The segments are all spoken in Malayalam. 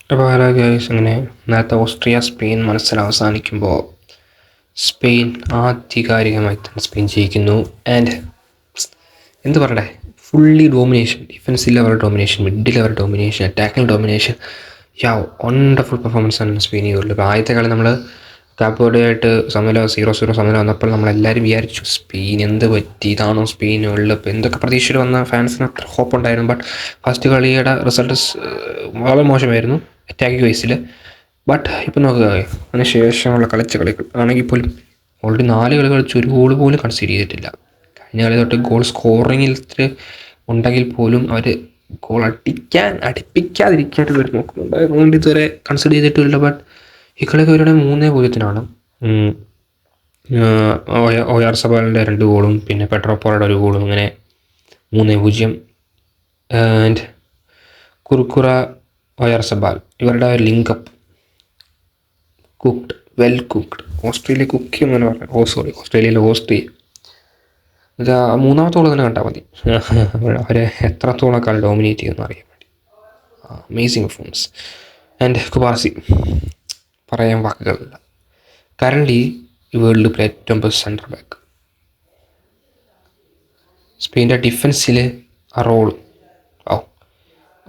അപ്പോൾ ഹലോ ഗൈസ്, അങ്ങനെ നേരത്തെ ഓസ്ട്രിയ സ്പെയിൻ മത്സരം അവസാനിക്കുമ്പോൾ സ്പെയിൻ ആധികാരികമായി തന്നെ സ്പെയിൻ ജയിക്കുന്നു. ആൻഡ് എന്ത് പറയട്ടെ, fully domination, defence level domination, mid level domination, attacking domination. Wonderful performance ആണ് സ്പെയിൻ ചെയ്തുള്ളൂ. ഇപ്പോൾ ആദ്യത്തെ കളി നമ്മൾ കാപ്പോടെയായിട്ട് സമനില 0-0 സമനില വന്നപ്പോൾ നമ്മളെല്ലാവരും വിചാരിച്ചു സ്പെയിൻ എന്ത് പറ്റി, ഇതാണോ സ്പെയിൻ വേൾഡ് കപ്പ്, എന്തൊക്കെ പ്രതീക്ഷയിൽ വന്ന ഫാൻസിന് അത്ര ഹോപ്പ് ഉണ്ടായിരുന്നു. ബട്ട് ഫസ്റ്റ് കളിയുടെ റിസൾട്ട് വളരെ മോശമായിരുന്നു അറ്റാക്കിംഗ് വൈസിൽ. ബട്ട് ഇപ്പം നോക്കുക, അതിന് ശേഷമുള്ള കളിച്ച കളികൾ ആണെങ്കിൽ പോലും ഓൾറെഡി 4 കളി കളിച്ച് ഒരു ഗോൾ പോലും കൺസീഡ് ചെയ്തിട്ടില്ല. കഴിഞ്ഞ കളി തൊട്ട് ഗോൾ സ്കോറിങ്ങിൽ ഉണ്ടെങ്കിൽ പോലും അവർ ഗോൾ അടുപ്പിക്കാതിരിക്കാനായിട്ട് ഇവർ നോക്കുന്നുണ്ട്. അതുകൊണ്ട് ഇതുവരെ കൺസിഡർ ചെയ്തിട്ടില്ല. ബട്ട് ഈ കളിയൊക്കെ ഇവരുടെ 3-0 ഓയാർസബാലിൻ്റെ 2 ഗോളും പിന്നെ പെട്രോപ്പോളയുടെ 1 ഗോളും, അങ്ങനെ 3-0. ആൻഡ് കുർക്കുറ ഓയാർസബാൽ ഇവരുടെ linkup well cooked. Australia cookie എന്ന് പറഞ്ഞാൽ ഓസ്ട്രേലിയയിലെ ഓസ്ട്രിയ ഇതാ 3ാമത്തെ ഗോൾ തന്നെ കണ്ടാൽ മതി അവരെ എത്രത്തോളം കളി ഡോമിനേറ്റ് ചെയ്യുമെന്ന് അറിയാൻ വേണ്ടി. Amazing performance. ആൻഡ് കുബാസി പറയാൻ വാക്കുകളില്ല. കറൻ്റ് ഈ വേൾഡ് കപ്പിലെ ഏറ്റവും ബെസ്റ്റ് സെൻറ്റർ ബാക്ക്. സ്പെയിൻ്റെ ഡിഫൻസിൽ ആ റോൾ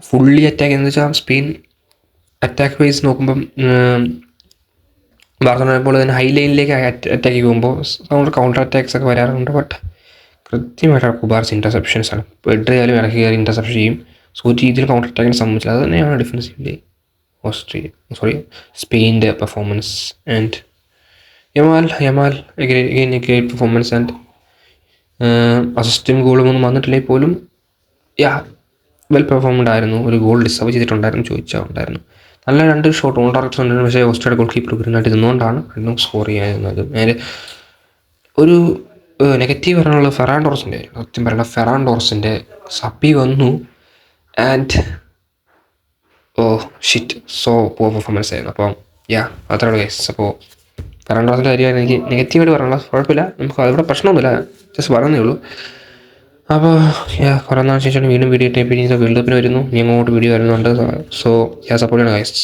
ഫുള്ളി അറ്റാക്ക് എന്ന് വെച്ചാൽ സ്പെയിൻ അറ്റാക്ക് വൈസ് നോക്കുമ്പം ബാർസലോണ പോലെ തന്നെ ഹൈ ലൈനിലേക്ക് അറ്റാക്ക് പോകുമ്പോൾ നമ്മുടെ കൗണ്ടർ അറ്റാക്സ് ഒക്കെ വരാറുണ്ട്. ബട്ട് കൃത്യമായിട്ട് കുബാർസ് ഇൻ്റർസെപ്ഷൻസ് ആണ്. എഡ്രയാലും ഇറക്കി കയറി ഇൻ്റർസെപ്ഷൻ ചെയ്യും. സോ രീതിയിൽ കൗണ്ടർ അറ്റാക്കിനെ സംബന്ധിച്ചില്ല. അത് തന്നെയാണ് ഡിഫൻസീവിൻ്റെ സ്പെയിൻ്റെ performance. And Yamal great performance. And അസിസ്റ്റും ഗോളും ഒന്നും വന്നിട്ടില്ലെങ്കിൽ പോലും വെൽ പെർഫോമൻഡ് ആയിരുന്നു. ഒരു ഗോൾ ഡിസർവ് ചെയ്തിട്ടുണ്ടായിരുന്നു, ചോദിച്ചാൽ ഉണ്ടായിരുന്നു. നല്ല 2 ഷോട്ട് ഓൺ ടാർഗറ്റ്സ് ഉണ്ടായിരുന്നു. പക്ഷേ ഓസ്ട്രേലിയ ഗോൾ കീപ്പർ ഗ്രനായിട്ട് ഇരുന്നുകൊണ്ടാണ് രണ്ടും സ്കോർ ചെയ്യാതിരുന്നത്. നേരെ ഒരു നെഗറ്റീവ് പറയാനുള്ളത് ഫെറാൻ ടോറസിൻ്റെ ആയിരുന്നു. സത്യം പറയണ ഫെറാൻ ടോറസിൻ്റെ സപ്പി വന്നു and shit so poor performance ആയിരുന്നു. അപ്പം അത്രയുള്ള കേസ്. അപ്പോൾ ഫെറാൻ ടോറസിൻ്റെ കാര്യമാണ് എനിക്ക് നെഗറ്റീവായിട്ട് പറയാനുള്ളത്. കുഴപ്പമില്ല, നമുക്ക് അതിവിടെ പ്രശ്നമൊന്നുമില്ല, ജസ്റ്റ് പറയുന്നേ ഉള്ളൂ. അപ്പോൾ കുറേ നാൾ ശേഷം വീണ്ടും വീഡിയോ ടൈപ്പ് ചെയ്യുന്ന വേൾഡ് കപ്പിന് വരുന്നു. ഇനി അങ്ങോട്ട് വീഡിയോ വരുന്നുണ്ട്. സോ സപ്പോർട്ട് ചെയ്യണം ഗൈസ്.